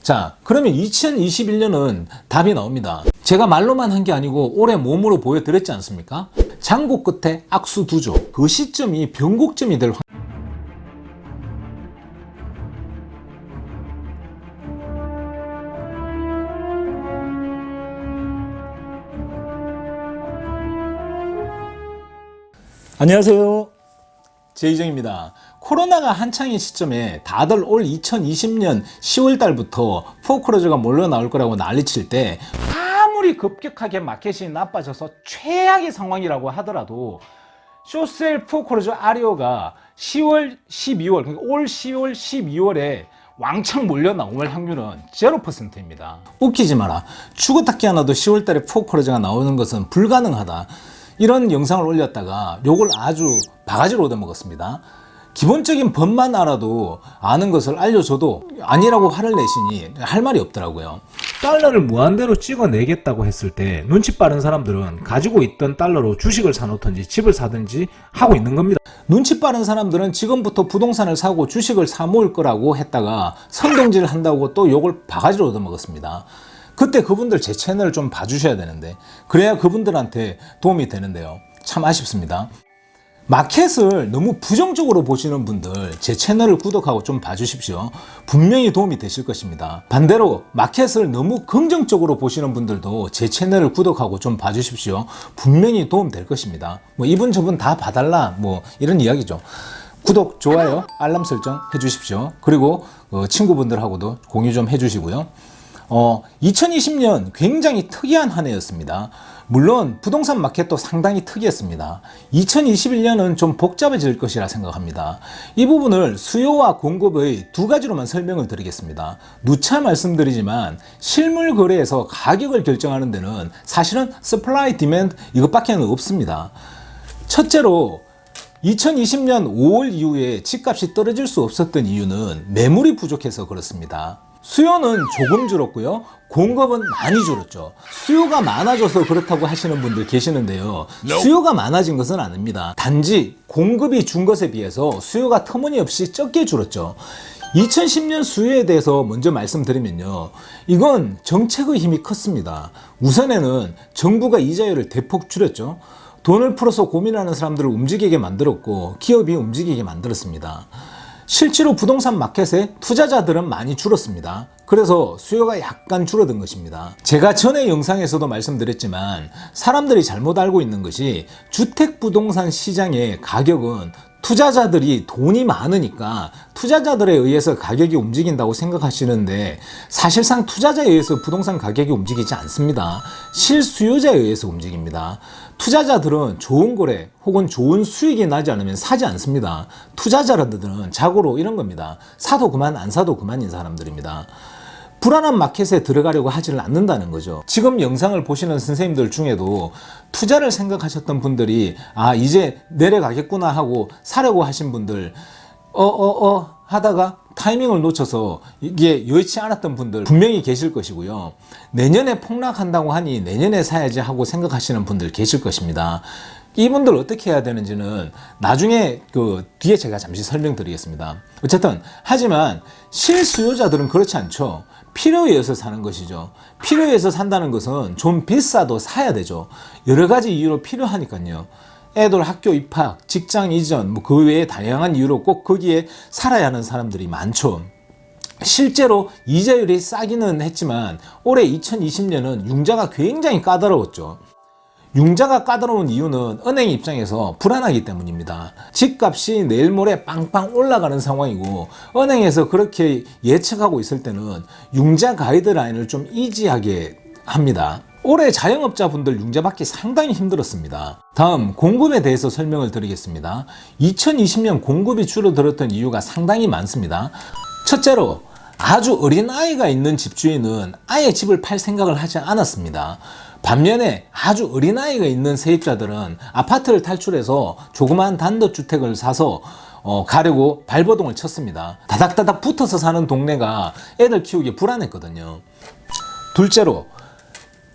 자, 그러면 2021년은 답이 나옵니다. 제가 말로만 한 게 아니고 올해 몸으로 보여드렸지 않습니까? 장고 끝에 악수 두조. 그 시점이 변곡점이 될 안녕하세요. 제이정입니다. 코로나가 한창인 시점에 다들 올 2020년 10월 달부터 포크로즈가 몰려 나올 거라고 난리칠 때 아무리 급격하게 마켓이 나빠져서 최악의 상황이라고 하더라도 쇼셀 포크로즈 아리오가 10월, 12월, 그러니까 올 10월, 12월에 왕창 몰려 나올 확률은 0%입니다. 웃기지 마라. 죽었다 깨어나도 10월 달에 포크로즈가 나오는 것은 불가능하다. 이런 영상을 올렸다가 욕을 아주 바가지로 얻어먹었습니다. 기본적인 법만 알아도 아는 것을 알려줘도 아니라고 화를 내시니 할 말이 없더라고요. 달러를 무한대로 찍어내겠다고 했을 때 눈치 빠른 사람들은 가지고 있던 달러로 주식을 사놓든지 집을 사든지 하고 있는 겁니다. 눈치 빠른 사람들은 지금부터 부동산을 사고 주식을 사 모을 거라고 했다가 선동질 한다고 또 욕을 바가지로 얻어먹었습니다. 그때 그분들 제 채널을 좀 봐주셔야 되는데 그래야 그분들한테 도움이 되는데요. 참 아쉽습니다. 마켓을 너무 부정적으로 보시는 분들 제 채널을 구독하고 좀 봐주십시오. 분명히 도움이 되실 것입니다. 반대로 마켓을 너무 긍정적으로 보시는 분들도 제 채널을 구독하고 좀 봐주십시오. 분명히 도움 될 것입니다. 뭐 이분 저분 다 봐달라 뭐 이런 이야기죠. 구독, 좋아요, 알람 설정 해주십시오. 그리고 친구분들하고도 공유 좀 해주시고요. 2020년 굉장히 특이한 한 해였습니다. 물론 부동산 마켓도 상당히 특이했습니다. 2021년은 좀 복잡해질 것이라 생각합니다. 이 부분을 수요와 공급의 두 가지로만 설명을 드리겠습니다. 누차 말씀드리지만 실물 거래에서 가격을 결정하는 데는 사실은 supply, demand 이것밖에 없습니다. 첫째로 2020년 5월 이후에 집값이 떨어질 수 없었던 이유는 매물이 부족해서 그렇습니다. 수요는 조금 줄었고요. 공급은 많이 줄었죠. 수요가 많아져서 그렇다고 하시는 분들 계시는데요. 수요가 많아진 것은 아닙니다. 단지 공급이 준 것에 비해서 수요가 터무니없이 적게 줄었죠. 2010년 수요에 대해서 먼저 말씀드리면요. 이건 정책의 힘이 컸습니다. 우선에는 정부가 이자율을 대폭 줄였죠. 돈을 풀어서 고민하는 사람들을 움직이게 만들었고 기업이 움직이게 만들었습니다. 실제로 부동산 마켓에 투자자들은 많이 줄었습니다. 그래서 수요가 약간 줄어든 것입니다. 제가 전에 영상에서도 말씀드렸지만 사람들이 잘못 알고 있는 것이 주택부동산 시장의 가격은 투자자들이 돈이 많으니까 투자자들에 의해서 가격이 움직인다고 생각하시는데 사실상 투자자에 의해서 부동산 가격이 움직이지 않습니다. 실수요자에 의해서 움직입니다. 투자자들은 좋은 거래 혹은 좋은 수익이 나지 않으면 사지 않습니다. 투자자들은 자고로 이런 겁니다. 사도 그만 안 사도 그만인 사람들입니다. 불안한 마켓에 들어가려고 하지를 않는다는 거죠. 지금 영상을 보시는 선생님들 중에도 투자를 생각하셨던 분들이 이제 내려가겠구나 하고 사려고 하신 분들 하다가 타이밍을 놓쳐서 이게 여의치 않았던 분들 분명히 계실 것이고요. 내년에 폭락한다고 하니 내년에 사야지 하고 생각하시는 분들 계실 것입니다. 이분들 어떻게 해야 되는지는 나중에 뒤에 제가 잠시 설명드리겠습니다. 어쨌든 하지만 실수요자들은 그렇지 않죠. 필요에 의해서 사는 것이죠. 필요에 의해서 산다는 것은 좀 비싸도 사야 되죠. 여러 가지 이유로 필요하니까요. 애들 학교 입학, 직장 이전, 그 외에 다양한 이유로 꼭 거기에 살아야 하는 사람들이 많죠. 실제로 이자율이 싸기는 했지만 올해 2020년은 융자가 굉장히 까다로웠죠. 융자가 까다로운 이유는 은행 입장에서 불안하기 때문입니다. 집값이 내일 모레 빵빵 올라가는 상황이고 은행에서 그렇게 예측하고 있을 때는 융자 가이드라인을 좀 이지하게 합니다. 올해 자영업자분들 융자 받기 상당히 힘들었습니다. 다음 공급에 대해서 설명을 드리겠습니다. 2020년 공급이 줄어들었던 이유가 상당히 많습니다. 첫째로 아주 어린 아이가 있는 집주인은 아예 집을 팔 생각을 하지 않았습니다. 반면에 아주 어린아이가 있는 세입자들은 아파트를 탈출해서 조그마한 단독주택을 사서 가려고 발버둥을 쳤습니다. 다닥다닥 붙어서 사는 동네가 애들 키우기 불안했거든요. 둘째로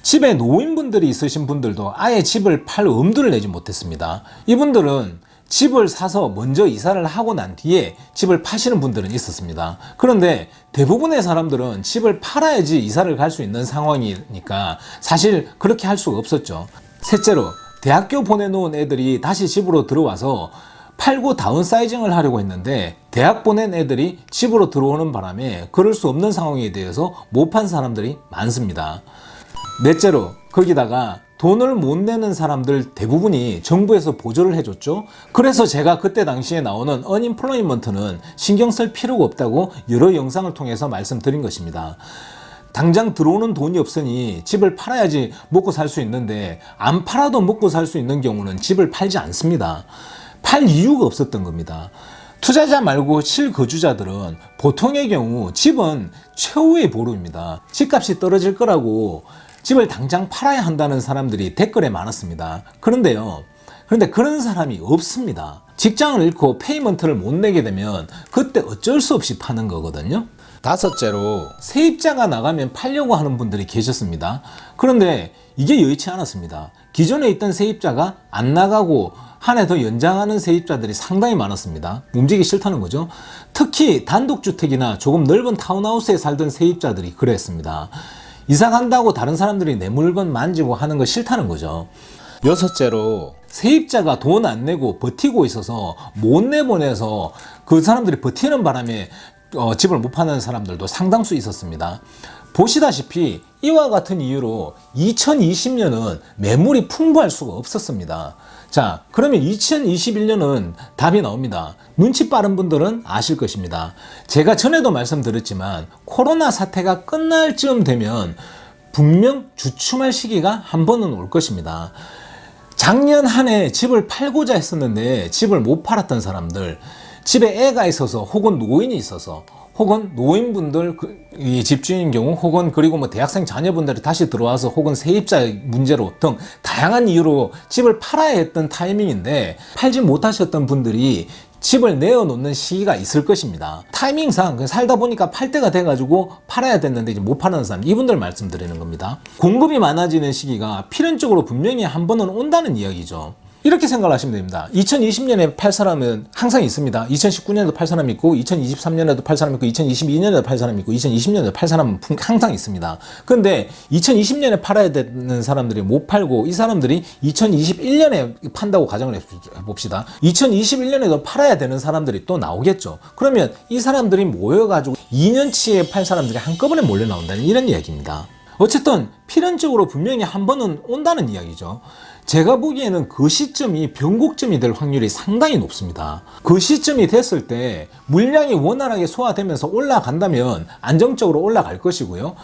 집에 노인분들이 있으신 분들도 아예 집을 팔 엄두를 내지 못했습니다. 이분들은 집을 사서 먼저 이사를 하고 난 뒤에 집을 파시는 분들은 있었습니다. 그런데 대부분의 사람들은 집을 팔아야지 이사를 갈 수 있는 상황이니까 사실 그렇게 할 수가 없었죠. 셋째로, 대학교 보내놓은 애들이 다시 집으로 들어와서 팔고 다운사이징을 하려고 했는데 대학 보낸 애들이 집으로 들어오는 바람에 그럴 수 없는 상황에 대해서 못 판 사람들이 많습니다. 넷째로, 거기다가 돈을 못 내는 사람들 대부분이 정부에서 보조를 해줬죠. 그래서 제가 그때 당시에 나오는 언임플로이먼트는 신경 쓸 필요가 없다고 여러 영상을 통해서 말씀드린 것입니다. 당장 들어오는 돈이 없으니 집을 팔아야지 먹고 살 수 있는데 안 팔아도 먹고 살 수 있는 경우는 집을 팔지 않습니다. 팔 이유가 없었던 겁니다. 투자자 말고 실거주자들은 보통의 경우 집은 최후의 보루입니다. 집값이 떨어질 거라고 집을 당장 팔아야 한다는 사람들이 댓글에 많았습니다. 그런데 그런 사람이 없습니다. 직장을 잃고 페이먼트를 못 내게 되면 그때 어쩔 수 없이 파는 거거든요. 다섯째로, 세입자가 나가면 팔려고 하는 분들이 계셨습니다. 그런데 이게 여의치 않았습니다. 기존에 있던 세입자가 안 나가고 한 해 더 연장하는 세입자들이 상당히 많았습니다. 움직이기 싫다는 거죠. 특히 단독주택이나 조금 넓은 타운하우스에 살던 세입자들이 그랬습니다. 이사 간다고 다른 사람들이 내 물건 만지고 하는 거 싫다는 거죠. 여섯째로, 세입자가 돈 안 내고 버티고 있어서 못 내보내서 그 사람들이 버티는 바람에 집을 못 파는 사람들도 상당수 있었습니다. 보시다시피 이와 같은 이유로 2020년은 매물이 풍부할 수가 없었습니다. 자, 그러면 2021년은 답이 나옵니다. 눈치 빠른 분들은 아실 것입니다. 제가 전에도 말씀드렸지만 코로나 사태가 끝날 즈음 되면 분명 주춤할 시기가 한 번은 올 것입니다. 작년 한 해 집을 팔고자 했었는데 집을 못 팔았던 사람들, 집에 애가 있어서 혹은 노인이 있어서 혹은 노인분들, 이 집주인인 경우 혹은 그리고 뭐 대학생 자녀분들이 다시 들어와서 혹은 세입자 문제로 등 다양한 이유로 집을 팔아야 했던 타이밍인데 팔지 못하셨던 분들이 집을 내어놓는 시기가 있을 것입니다. 타이밍상 살다 보니까 팔 때가 돼가지고 팔아야 됐는데 이제 못 파는 사람, 이분들 말씀드리는 겁니다. 공급이 많아지는 시기가 필연적으로 분명히 한 번은 온다는 이야기죠. 이렇게 생각을 하시면 됩니다. 2020년에 팔 사람은 항상 있습니다. 2019년에도 팔 사람이 있고 2023년에도 팔 사람이 있고 2022년에도 팔 사람이 있고 2020년에도 팔 사람은 항상 있습니다. 근데 2020년에 팔아야 되는 사람들이 못 팔고 이 사람들이 2021년에 판다고 가정을 해봅시다. 2021년에도 팔아야 되는 사람들이 또 나오겠죠. 그러면 이 사람들이 모여가지고 2년치에 팔 사람들이 한꺼번에 몰려 나온다는 이런 이야기입니다. 어쨌든 필연적으로 분명히 한 번은 온다는 이야기죠. 제가 보기에는 그 시점이 변곡점이 될 확률이 상당히 높습니다. 그 시점이 됐을 때 물량이 원활하게 소화되면서 올라간다면 안정적으로 올라갈 것이고요.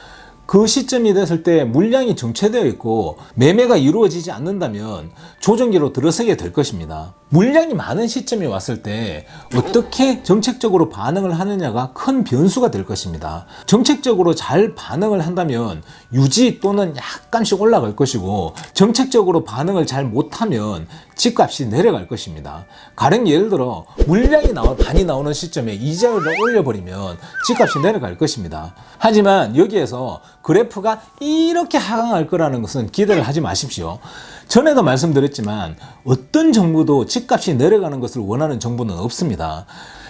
그 시점이 됐을 때 물량이 정체되어 있고 매매가 이루어지지 않는다면 조정기로 들어서게 될 것입니다. 물량이 많은 시점이 왔을 때 어떻게 정책적으로 반응을 하느냐가 큰 변수가 될 것입니다. 정책적으로 잘 반응을 한다면 유지 또는 약간씩 올라갈 것이고 정책적으로 반응을 잘 못하면 집값이 내려갈 것입니다. 가령 예를 들어 물량이 많이 나오는 시점에 이자율을 올려버리면 집값이 내려갈 것입니다. 하지만 여기에서 그래프가 이렇게 하강할 거라는 것은 기대를 하지 마십시오. 전에도 말씀드렸지만 어떤 정부도 집값이 내려가는 것을 원하는 정부는 없습니다.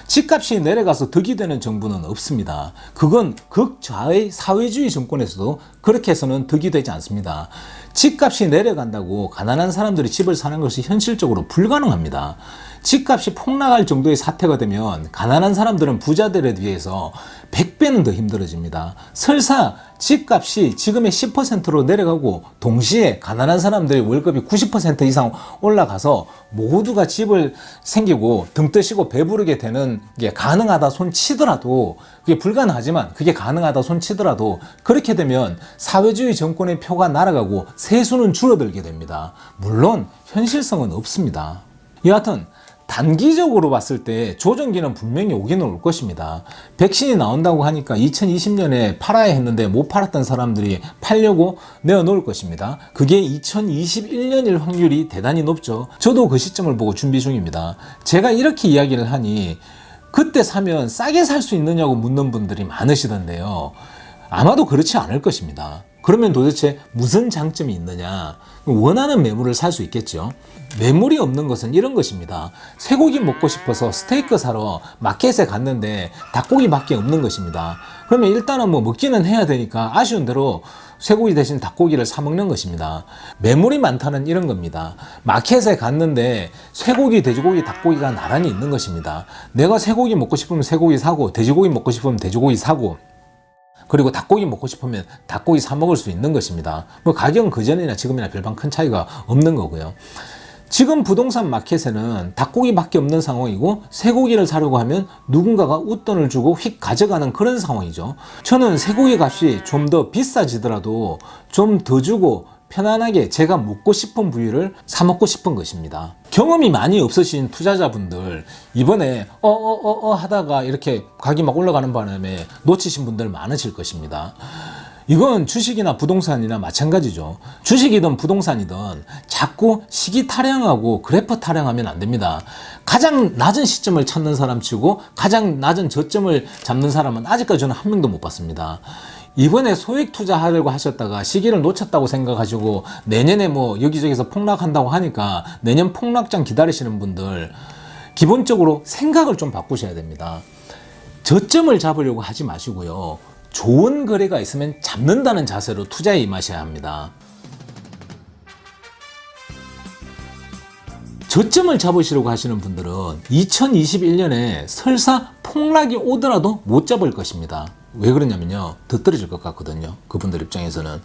집값이 내려가서 득이 되는 정부는 없습니다. 그건 극좌의 사회주의 정권에서도 그렇게 해서는 득이 되지 않습니다. 집값이 내려간다고 가난한 사람들이 집을 사는 것이 현실적으로 불가능합니다. 집값이 폭락할 정도의 사태가 되면 가난한 사람들은 부자들에 비해서 100배는 더 힘들어집니다. 설사 집값이 지금의 10%로 내려가고 동시에 가난한 사람들의 월급이 90% 이상 올라가서 모두가 집을 생기고 등 뜨시고 배부르게 되는 게 가능하다 손치더라도, 그게 불가능하지만 그게 가능하다 손치더라도 그렇게 되면 사회주의 정권의 표가 날아가고 세수는 줄어들게 됩니다. 물론 현실성은 없습니다. 여하튼 단기적으로 봤을 때 조정기는 분명히 오기는 올 것입니다. 백신이 나온다고 하니까 2020년에 팔아야 했는데 못 팔았던 사람들이 팔려고 내어놓을 것입니다. 그게 2021년일 확률이 대단히 높죠. 저도 그 시점을 보고 준비 중입니다. 제가 이렇게 이야기를 하니 그때 사면 싸게 살 수 있느냐고 묻는 분들이 많으시던데요. 아마도 그렇지 않을 것입니다. 그러면 도대체 무슨 장점이 있느냐? 원하는 매물을 살 수 있겠죠. 매물이 없는 것은 이런 것입니다. 쇠고기 먹고 싶어서 스테이크 사러 마켓에 갔는데 닭고기밖에 없는 것입니다. 그러면 일단은 뭐 먹기는 해야 되니까 아쉬운 대로 쇠고기 대신 닭고기를 사 먹는 것입니다. 매물이 많다는 이런 겁니다. 마켓에 갔는데 쇠고기, 돼지고기, 닭고기가 나란히 있는 것입니다. 내가 쇠고기 먹고 싶으면 쇠고기 사고, 돼지고기 먹고 싶으면 돼지고기 사고, 그리고 닭고기 먹고 싶으면 닭고기 사 먹을 수 있는 것입니다. 뭐 가격은 그전이나 지금이나 별반 큰 차이가 없는 거고요. 지금 부동산 마켓에는 닭고기밖에 없는 상황이고 쇠고기를 사려고 하면 누군가가 웃돈을 주고 휙 가져가는 그런 상황이죠. 저는 쇠고기 값이 좀 더 비싸지더라도 좀 더 주고 편안하게 제가 먹고 싶은 부위를 사 먹고 싶은 것입니다. 경험이 많이 없으신 투자자분들 이번에 하다가 이렇게 가격이 막 올라가는 바람에 놓치신 분들 많으실 것입니다. 이건 주식이나 부동산이나 마찬가지죠. 주식이든 부동산이든 자꾸 시기 타령하고 그래프 타령하면 안 됩니다. 가장 낮은 시점을 찾는 사람 치고 가장 낮은 저점을 잡는 사람은 아직까지 저는 한 명도 못 봤습니다. 이번에 소액 투자하려고 하셨다가 시기를 놓쳤다고 생각하시고 내년에 뭐 여기저기서 폭락한다고 하니까 내년 폭락장 기다리시는 분들 기본적으로 생각을 좀 바꾸셔야 됩니다. 저점을 잡으려고 하지 마시고요. 좋은 거래가 있으면 잡는다는 자세로 투자에 임하셔야 합니다. 저점을 잡으시려고 하시는 분들은 2021년에 설사 폭락이 오더라도 못 잡을 것입니다. 왜 그러냐면요. 더 떨어질 것 같거든요. 그분들 입장에서는.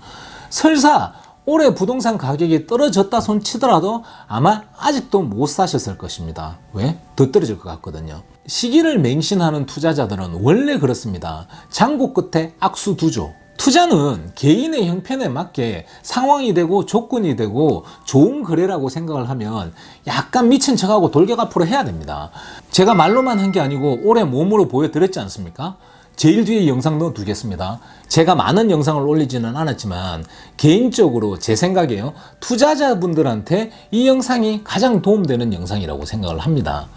설사 올해 부동산 가격이 떨어졌다 손치더라도 아마 아직도 못 사셨을 것입니다. 왜? 더 떨어질 것 같거든요. 시기를 맹신하는 투자자들은 원래 그렇습니다. 장고 끝에 악수두조. 투자는 개인의 형편에 맞게 상황이 되고 조건이 되고 좋은 거래라고 생각을 하면 약간 미친 척하고 돌격 앞으로 해야 됩니다. 제가 말로만 한 게 아니고 올해 몸으로 보여드렸지 않습니까? 제일 뒤에 영상 넣어두겠습니다. 제가 많은 영상을 올리지는 않았지만 개인적으로 제 생각에요. 투자자분들한테 이 영상이 가장 도움되는 영상이라고 생각을 합니다.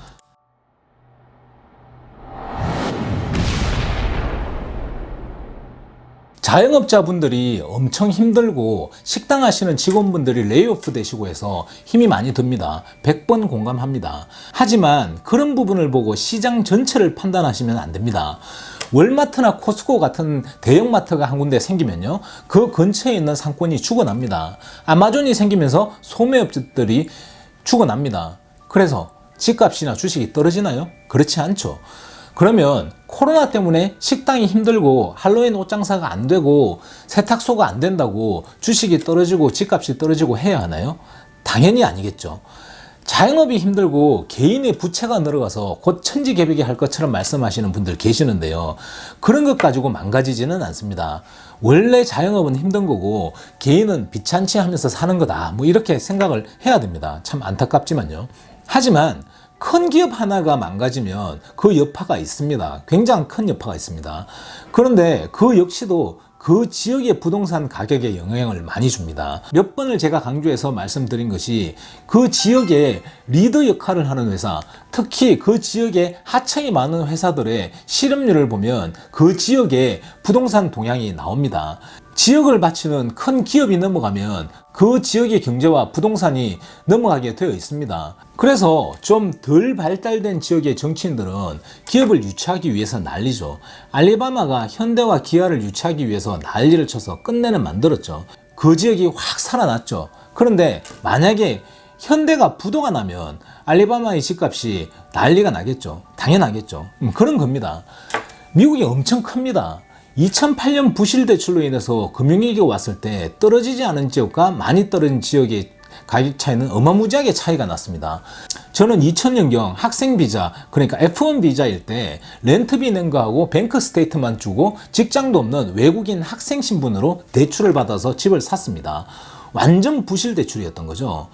자영업자분들이 엄청 힘들고 식당 하시는 직원분들이 레이오프 되시고 해서 힘이 많이 듭니다. 100번 공감합니다. 하지만 그런 부분을 보고 시장 전체를 판단하시면 안 됩니다. 월마트나 코스코 같은 대형마트가 한 군데 생기면요. 그 근처에 있는 상권이 죽어납니다. 아마존이 생기면서 소매업체들이 죽어납니다. 그래서 집값이나 주식이 떨어지나요? 그렇지 않죠. 그러면 코로나 때문에 식당이 힘들고 할로윈 옷장사가 안 되고 세탁소가 안 된다고 주식이 떨어지고 집값이 떨어지고 해야 하나요? 당연히 아니겠죠. 자영업이 힘들고 개인의 부채가 늘어가서 곧 천지개벽이 할 것처럼 말씀하시는 분들 계시는데요. 그런 것 가지고 망가지지는 않습니다. 원래 자영업은 힘든 거고 개인은 비찬치 하면서 사는 거다. 뭐 이렇게 생각을 해야 됩니다. 참 안타깝지만요. 하지만 큰 기업 하나가 망가지면 그 여파가 있습니다. 굉장히 큰 여파가 있습니다. 그런데 그 역시도 그 지역의 부동산 가격에 영향을 많이 줍니다. 몇 번을 제가 강조해서 말씀드린 것이 그 지역의 리더 역할을 하는 회사, 특히 그 지역에 하청이 많은 회사들의 실업률을 보면 그 지역의 부동산 동향이 나옵니다. 지역을 바치는 큰 기업이 넘어가면 그 지역의 경제와 부동산이 넘어가게 되어 있습니다. 그래서 좀 덜 발달된 지역의 정치인들은 기업을 유치하기 위해서 난리죠. 알리바마가 현대와 기아를 유치하기 위해서 난리를 쳐서 끝내는 만들었죠. 그 지역이 확 살아났죠. 그런데 만약에 현대가 부도가 나면 알리바마의 집값이 난리가 나겠죠. 당연하겠죠. 그런 겁니다. 미국이 엄청 큽니다. 2008년 부실 대출로 인해서 금융위기가 왔을 때 떨어지지 않은 지역과 많이 떨어진 지역의 가격 차이는 어마무지하게 차이가 났습니다. 저는 2000년경 학생 비자, 그러니까 F1 비자일 때 렌트비 낸 거하고 뱅크 스테이트만 주고 직장도 없는 외국인 학생 신분으로 대출을 받아서 집을 샀습니다. 완전 부실 대출이었던 거죠.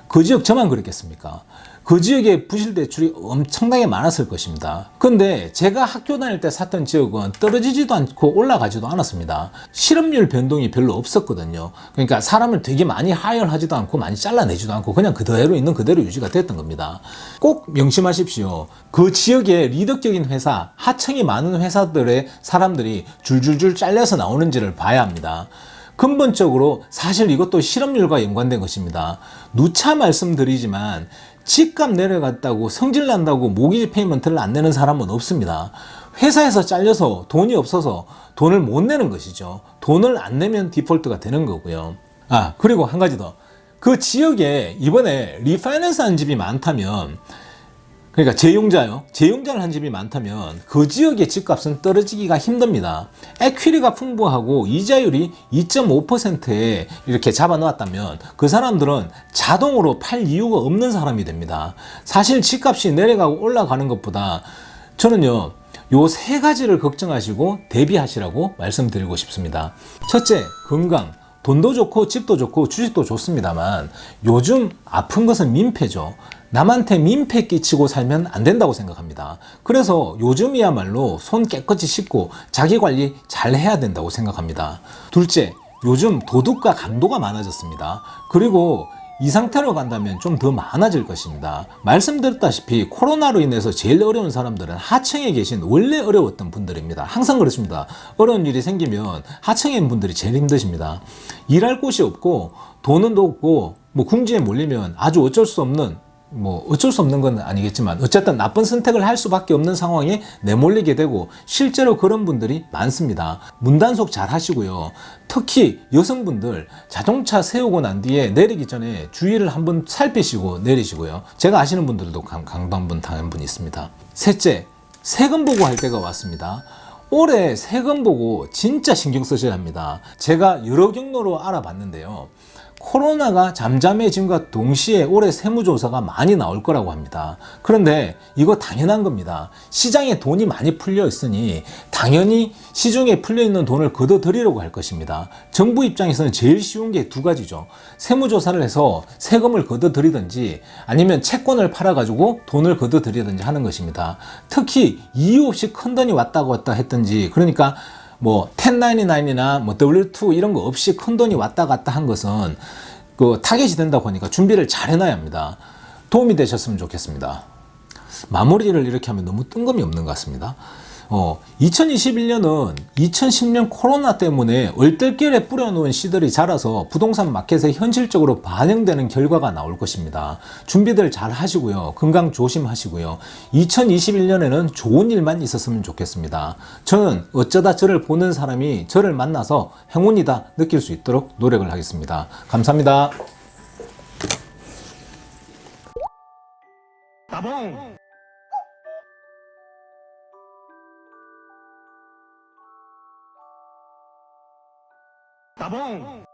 그 지역 저만 그랬겠습니까? 그 지역에 부실대출이 엄청나게 많았을 것입니다. 근데 제가 학교 다닐 때 샀던 지역은 떨어지지도 않고 올라가지도 않았습니다. 실업률 변동이 별로 없었거든요. 그러니까 사람을 되게 많이 하혈하지도 않고 많이 잘라내지도 않고 그냥 그대로 있는 그대로 유지가 됐던 겁니다. 꼭 명심하십시오. 그 지역에 리더격인 회사, 하청이 많은 회사들의 사람들이 줄줄줄 잘려서 나오는지를 봐야 합니다. 근본적으로 사실 이것도 실업률과 연관된 것입니다. 누차 말씀드리지만 집값 내려갔다고 성질 난다고 모기지 페이먼트를 안 내는 사람은 없습니다. 회사에서 잘려서 돈이 없어서 돈을 못 내는 것이죠. 돈을 안 내면 디폴트가 되는 거고요. 그리고 한 가지 더. 그 지역에 이번에 리파이낸스 한 집이 많다면, 그러니까 재용자를 한 집이 많다면 그 지역의 집값은 떨어지기가 힘듭니다. 에퀴리가 풍부하고 이자율이 2.5%에 이렇게 잡아놓았다면 그 사람들은 자동으로 팔 이유가 없는 사람이 됩니다. 사실 집값이 내려가고 올라가는 것보다 저는요, 요 세 가지를 걱정하시고 대비하시라고 말씀드리고 싶습니다. 첫째, 건강. 돈도 좋고 집도 좋고 주식도 좋습니다만 요즘 아픈 것은 민폐죠. 남한테 민폐 끼치고 살면 안 된다고 생각합니다. 그래서 요즘이야말로 손 깨끗이 씻고 자기 관리 잘 해야 된다고 생각합니다. 둘째, 요즘 도둑과 강도가 많아졌습니다. 그리고 이 상태로 간다면 좀 더 많아질 것입니다. 말씀드렸다시피 코로나로 인해서 제일 어려운 사람들은 하청에 계신 원래 어려웠던 분들입니다. 항상 그렇습니다. 어려운 일이 생기면 하청에 있는 분들이 제일 힘드십니다. 일할 곳이 없고 돈은 없고 궁지에 몰리면 아주 어쩔 수 없는 건 아니겠지만 어쨌든 나쁜 선택을 할 수밖에 없는 상황에 내몰리게 되고 실제로 그런 분들이 많습니다. 문단속 잘 하시고요. 특히 여성분들 자동차 세우고 난 뒤에 내리기 전에 주위를 한번 살피시고 내리시고요. 제가 아시는 분들도 강도 한번 당한 분이 있습니다. 셋째, 세금 보고 할 때가 왔습니다. 올해 세금 보고 진짜 신경 쓰셔야 합니다. 제가 여러 경로로 알아봤는데요. 코로나가 잠잠해짐과 동시에 올해 세무조사가 많이 나올 거라고 합니다. 그런데 이거 당연한 겁니다. 시장에 돈이 많이 풀려 있으니 당연히 시중에 풀려 있는 돈을 걷어들이려고 할 것입니다. 정부 입장에서는 제일 쉬운 게 두 가지죠. 세무조사를 해서 세금을 걷어들이든지 아니면 채권을 팔아가지고 돈을 걷어들이든지 하는 것입니다. 특히 이유 없이 큰 돈이 왔다 갔다 했든지, 그러니까 1099이나 W2 이런 거 없이 큰 돈이 왔다 갔다 한 것은 타겟이 된다고 하니까 준비를 잘 해놔야 합니다. 도움이 되셨으면 좋겠습니다. 마무리를 이렇게 하면 너무 뜬금이 없는 것 같습니다. 2021년은 2010년 코로나 때문에 얼떨결에 뿌려놓은 씨들이 자라서 부동산 마켓에 현실적으로 반영되는 결과가 나올 것입니다. 준비들 잘 하시고요. 건강 조심하시고요. 2021년에는 좋은 일만 있었으면 좋겠습니다. 저는 어쩌다 저를 보는 사람이 저를 만나서 행운이다 느낄 수 있도록 노력을 하겠습니다. 감사합니다. 따봉! 따봉!